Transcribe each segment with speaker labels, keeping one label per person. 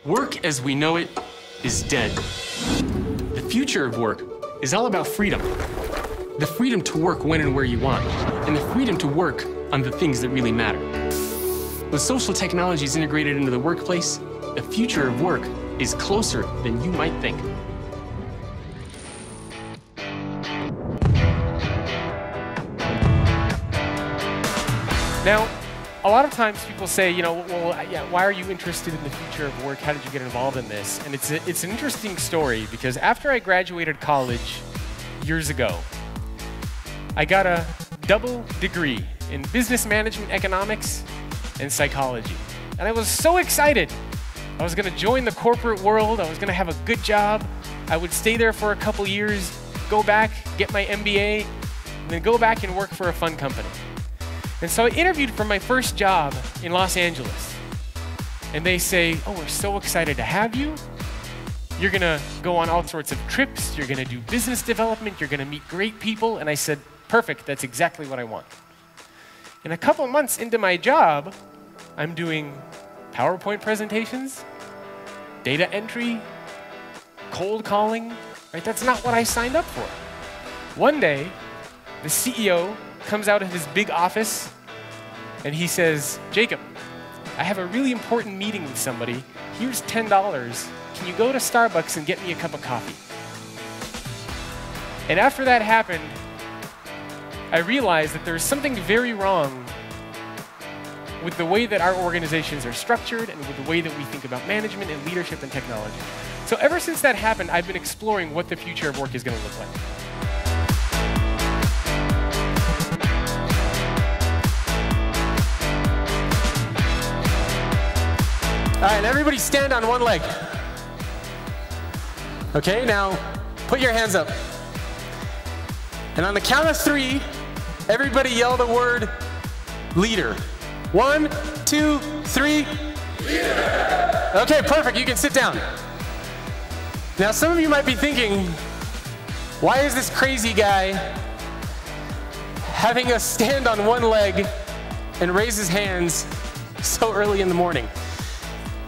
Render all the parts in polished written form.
Speaker 1: Work as we know it is dead. The future of work is all about freedom. The freedom to work when and where you want, and the freedom to work on the things that really matter. With social technologies integrated into the workplace, the future of work is closer than you might think.
Speaker 2: Now, a lot of times people say, why are you interested in the future of work? How did you get involved in this? And it's an interesting story because after I graduated college years ago, I got a double degree in business management, economics, and psychology. And I was so excited. I was going to join the corporate world. I was going to have a good job. I would stay there for a couple years, go back, get my MBA, and then go back and work for a fun company. And so I interviewed for my first job in Los Angeles. And they say, oh, we're so excited to have you. You're going to go on all sorts of trips. You're going to do business development. You're going to meet great people. And I said, perfect. That's exactly what I want. And a couple months into my job, I'm doing PowerPoint presentations, data entry, cold calling. Right? That's not what I signed up for. One day, the CEO comes out of his big office and he says, Jacob, I have a really important meeting with somebody. Here's $10. Can you go to Starbucks and get me a cup of coffee? And after that happened, I realized that there's something very wrong with the way that our organizations are structured and with the way that we think about management and leadership and technology. So ever since that happened, I've been exploring what the future of work is going to look like.
Speaker 3: All right, everybody stand on one leg. Okay, now put your hands up. And on the count of 3, everybody yell the word leader. 1, 2, 3. Leader! Okay, perfect, you can sit down. Now some of you might be thinking, why is this crazy guy having us stand on one leg and raise his hands so early in the morning?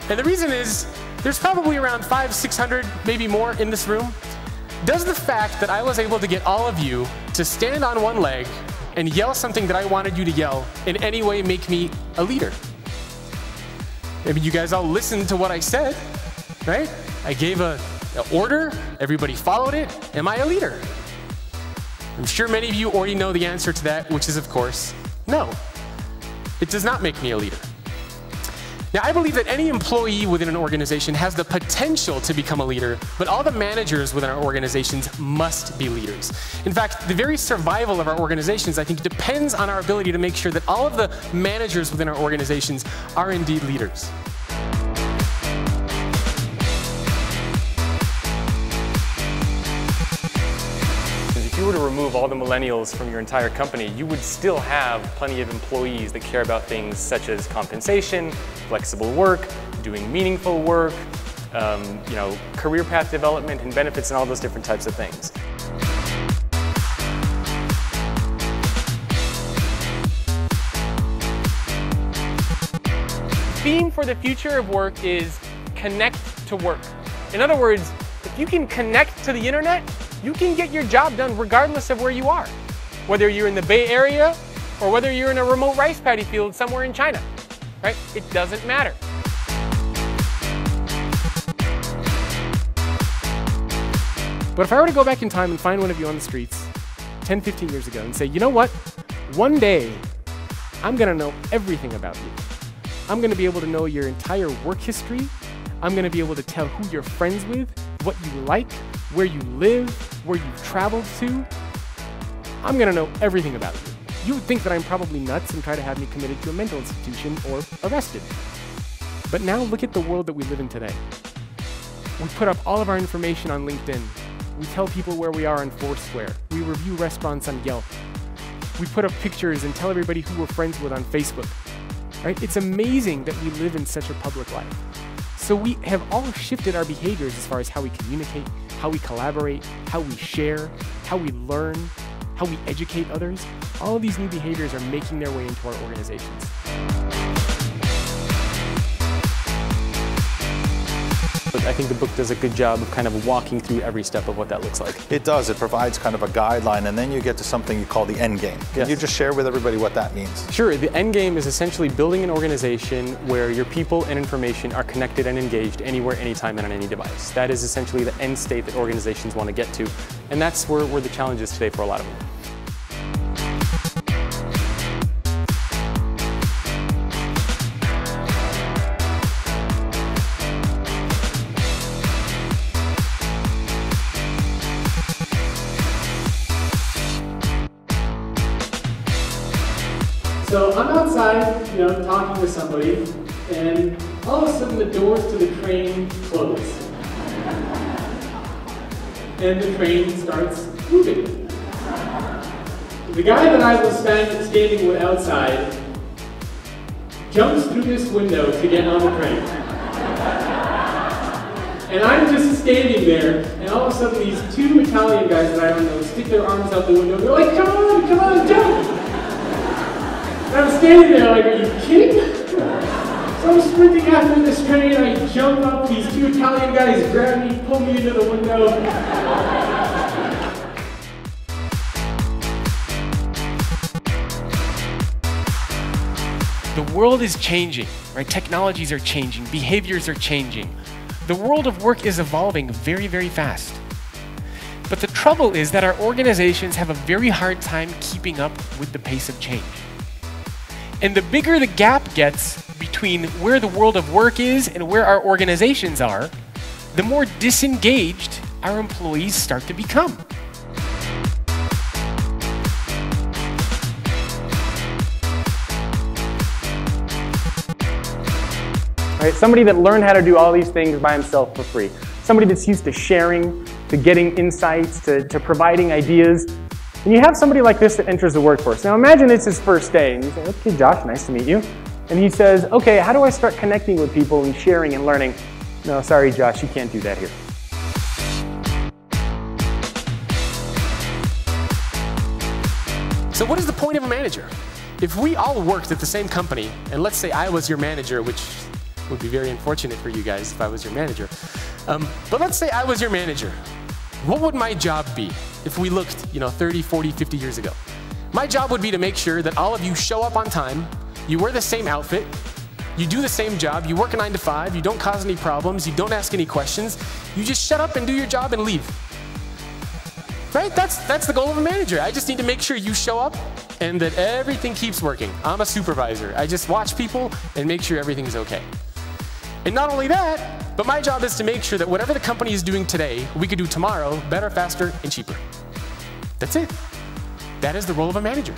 Speaker 3: And the reason is, there's probably around 500, 600, maybe more in this room. Does the fact that I was able to get all of you to stand on one leg and yell something that I wanted you to yell in any way make me a leader? Maybe you guys all listened to what I said, right? I gave an order, everybody followed it. Am I a leader? I'm sure many of you already know the answer to that, which is, of course, no. It does not make me a leader. Now, I believe that any employee within an organization has the potential to become a leader, but all the managers within our organizations must be leaders. In fact, the very survival of our organizations, I think, depends on our ability to make sure that all of the managers within our organizations are indeed leaders.
Speaker 4: If you were to remove all the millennials from your entire company, you would still have plenty of employees that care about things such as compensation, flexible work, doing meaningful work, career path development and benefits and all those different types of things.
Speaker 2: The theme for the future of work is connect to work. In other words, if you can connect to the internet, you can get your job done regardless of where you are, whether you're in the Bay Area or whether you're in a remote rice paddy field somewhere in China, right? It doesn't matter.
Speaker 3: But if I were to go back in time and find one of you on the streets 10, 15 years ago and say, you know what? One day, I'm going to know everything about you. I'm going to be able to know your entire work history. I'm going to be able to tell who you're friends with, what you like, where you live, where you've traveled to. I'm going to know everything about you. You would think that I'm probably nuts and try to have me committed to a mental institution or arrested. But now look at the world that we live in today. We put up all of our information on LinkedIn. We tell people where we are on Foursquare. We review restaurants on Yelp. We put up pictures and tell everybody who we're friends with on Facebook. Right? It's amazing that we live in such a public life. So we have all shifted our behaviors as far as how we communicate, how we collaborate, how we share, how we learn, how we educate others. All of these new behaviors are making their way into our organizations.
Speaker 4: But I think the book does a good job of kind of walking through every step of what that looks like.
Speaker 5: It does. It provides kind of a guideline, and then you get to something you call the end game. Can you just share with everybody what that means?
Speaker 4: Sure. The end game is essentially building an organization where your people and information are connected and engaged anywhere, anytime, and on any device. That is essentially the end state that organizations want to get to, and that's where the challenge is today for a lot of them.
Speaker 3: So I'm outside, talking to somebody, and all of a sudden the doors to the train close. And the train starts moving. The guy that I was standing with outside jumps through this window to get on the train. And I'm just standing there, and all of a sudden these two Italian guys that I don't know stick their arms out the window, and they're like, come on, jump! And I'm standing there like, are you kidding? So I'm sprinting after this train, I jump up, these two Italian guys grab me, pull me into the window.
Speaker 2: The world is changing, right? Technologies are changing, behaviors are changing. The world of work is evolving very, very fast. But the trouble is that our organizations have a very hard time keeping up with the pace of change. And the bigger the gap gets between where the world of work is and where our organizations are, the more disengaged our employees start to become.
Speaker 4: Right? Somebody that learned how to do all these things by himself for free. Somebody that's used to sharing, to getting insights, to providing ideas. And you have somebody like this that enters the workforce. Now imagine it's his first day, and you say, okay, Josh, nice to meet you. And he says, okay, how do I start connecting with people and sharing and learning? No, sorry, Josh, you can't do that here.
Speaker 1: So what is the point of a manager? If we all worked at the same company, and let's say I was your manager, which would be very unfortunate for you guys if I was your manager, but let's say I was your manager, what would my job be if we looked 30, 40, 50 years ago? My job would be to make sure that all of you show up on time, you wear the same outfit, you do the same job, you work a 9 to 5, you don't cause any problems, you don't ask any questions, you just shut up and do your job and leave. Right? That's the goal of a manager. I just need to make sure you show up and that everything keeps working. I'm a supervisor. I just watch people and make sure everything's okay. And not only that, but my job is to make sure that whatever the company is doing today, we could do tomorrow better, faster, and cheaper. That's it. That is the role of a manager.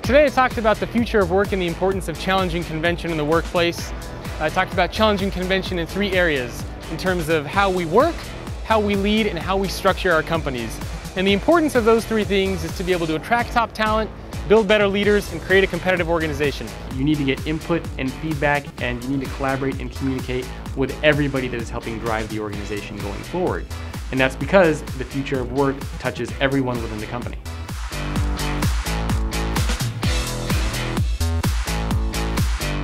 Speaker 3: Today I talked about the future of work and the importance of challenging convention in the workplace. I talked about challenging convention in 3 areas in terms of how we work, how we lead, and how we structure our companies. And the importance of those 3 things is to be able to attract top talent, build better leaders, and create a competitive organization.
Speaker 1: You need to get input and feedback, and you need to collaborate and communicate with everybody that is helping drive the organization going forward. And that's because the future of work touches everyone within the company.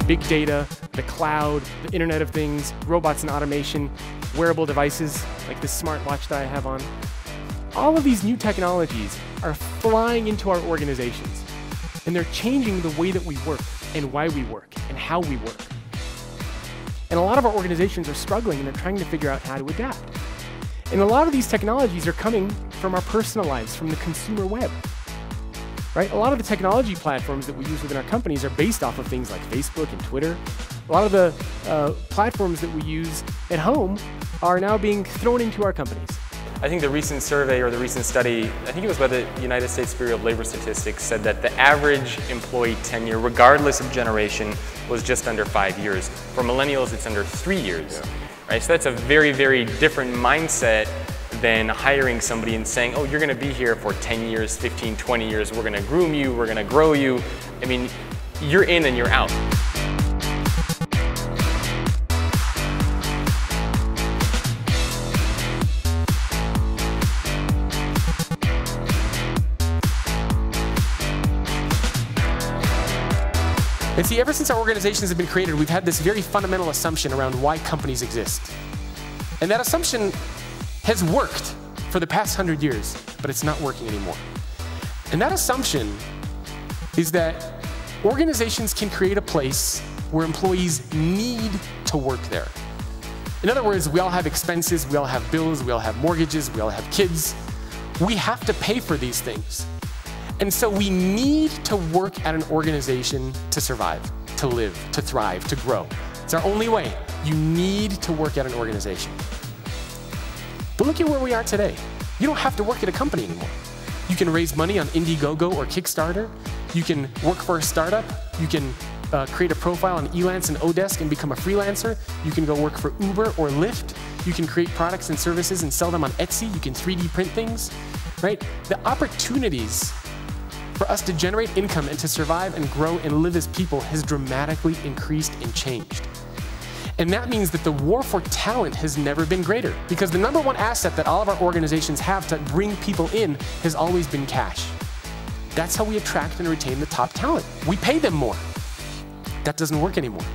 Speaker 1: Big data, the cloud, the Internet of Things, robots and automation, wearable devices like this smartwatch that I have on. All of these new technologies are flying into our organizations, and they're changing the way that we work and why we work and how we work. And a lot of our organizations are struggling, and they're trying to figure out how to adapt. And a lot of these technologies are coming from our personal lives, from the consumer web. Right? A lot of the technology platforms that we use within our companies are based off of things like Facebook and Twitter. A lot of the platforms that we use at home are now being thrown into our companies.
Speaker 4: I think the recent survey or the recent study, I think it was by the United States Bureau of Labor Statistics, said that the average employee tenure, regardless of generation, was just under 5 years. For millennials, it's under 3 years. Yeah. Right? So that's a very, very different mindset than hiring somebody and saying, oh, you're going to be here for 10 years, 15, 20 years, we're going to groom you, we're going to grow you. I mean, you're in and you're out.
Speaker 3: And see, ever since our organizations have been created, we've had this very fundamental assumption around why companies exist. And that assumption has worked for the past 100 years, but it's not working anymore. And that assumption is that organizations can create a place where employees need to work there. In other words, we all have expenses, we all have bills, we all have mortgages, we all have kids. We have to pay for these things. And so we need to work at an organization to survive, to live, to thrive, to grow. It's our only way. You need to work at an organization. But look at where we are today. You don't have to work at a company anymore. You can raise money on Indiegogo or Kickstarter. You can work for a startup. You can create a profile on Elance and Odesk and become a freelancer. You can go work for Uber or Lyft. You can create products and services and sell them on Etsy. You can 3D print things, right? The opportunities for us to generate income and to survive and grow and live as people has dramatically increased and changed. And that means that the war for talent has never been greater, because the #1 asset that all of our organizations have to bring people in has always been cash. That's how we attract and retain the top talent. We pay them more. That doesn't work anymore.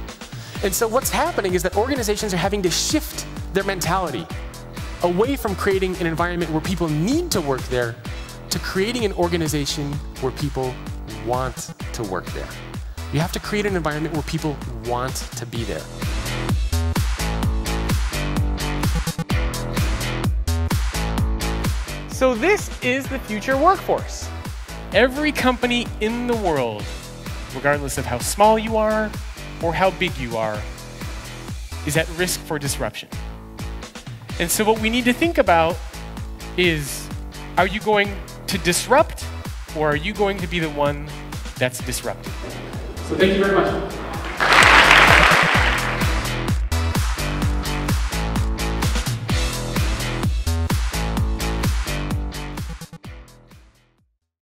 Speaker 3: And so what's happening is that organizations are having to shift their mentality away from creating an environment where people need to work there to creating an organization where people want to work there. You have to create an environment where people want to be there.
Speaker 2: So this is the future workforce. Every company in the world, regardless of how small you are or how big you are, is at risk for disruption. And so what we need to think about is, are you going to disrupt, or are you going to be the one that's disrupted?
Speaker 3: So thank you very much.